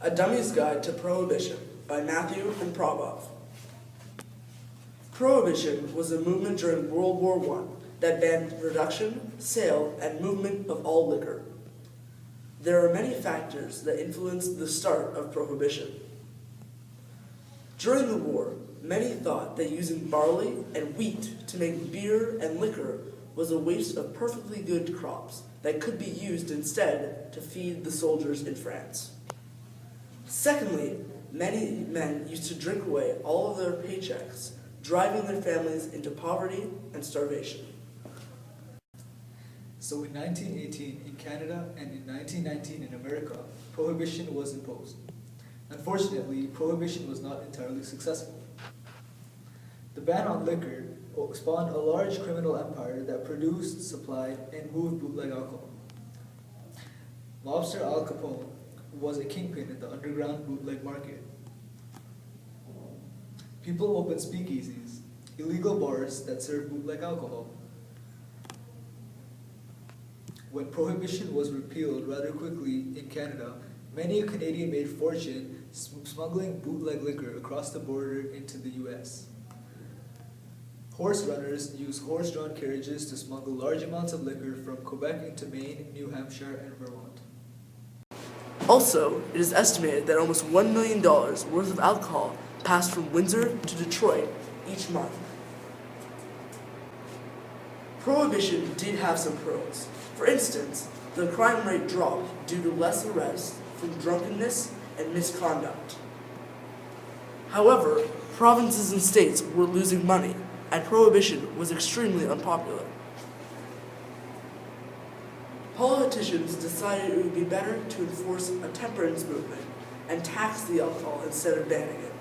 A Dummy's Guide to Prohibition by Matthew and Prab. Prohibition was a movement during World War I that banned production, sale, and movement of all liquor. There are many factors that influenced the start of Prohibition. During the war, many thought that using barley and wheat to make beer and liquor was a waste of perfectly good crops that could be used instead to feed the soldiers in France. Secondly, many men used to drink away all of their paychecks, driving their families into poverty and starvation. So in 1918 in Canada and in 1919 in America, Prohibition was imposed. Unfortunately, Prohibition was not entirely successful. The ban on liquor spawned a large criminal empire that produced, supplied, and moved bootleg alcohol. Mobster Al Capone was a kingpin in the underground bootleg market. People opened speakeasies, illegal bars that served bootleg alcohol. When Prohibition was repealed rather quickly in Canada, many a Canadian made fortune smuggling bootleg liquor across the border into the US. Horse runners use horse-drawn carriages to smuggle large amounts of liquor from Quebec into Maine, New Hampshire, and Vermont. Also, it is estimated that almost $1 million worth of alcohol passed from Windsor to Detroit each month. Prohibition did have some pros. For instance, the crime rate dropped due to less arrests from drunkenness and misconduct. However, provinces and states were losing money, and Prohibition was extremely unpopular. Politicians decided it would be better to enforce a temperance movement and tax the alcohol instead of banning it.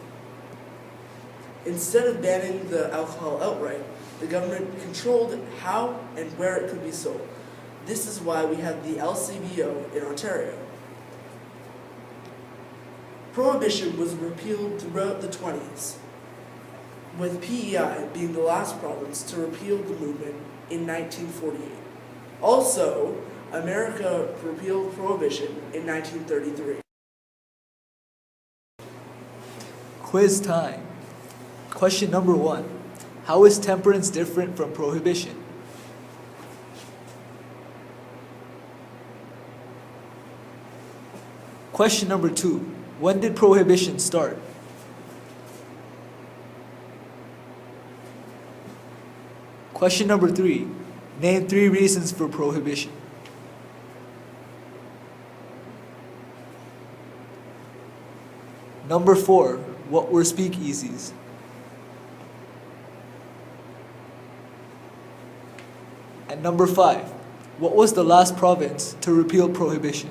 Instead of banning the alcohol outright, the government controlled how and where it could be sold. This is why we have the LCBO in Ontario. Prohibition was repealed throughout the 1920s, with PEI being the last province to repeal the movement in 1948. Also, America repealed Prohibition in 1933. Quiz time. Question number 1. How is temperance different from Prohibition? Question number 2. When did Prohibition start? Question number 3. Name 3 reasons for Prohibition. Number 4. What were speakeasies? And number 5. What was the last province to repeal Prohibition?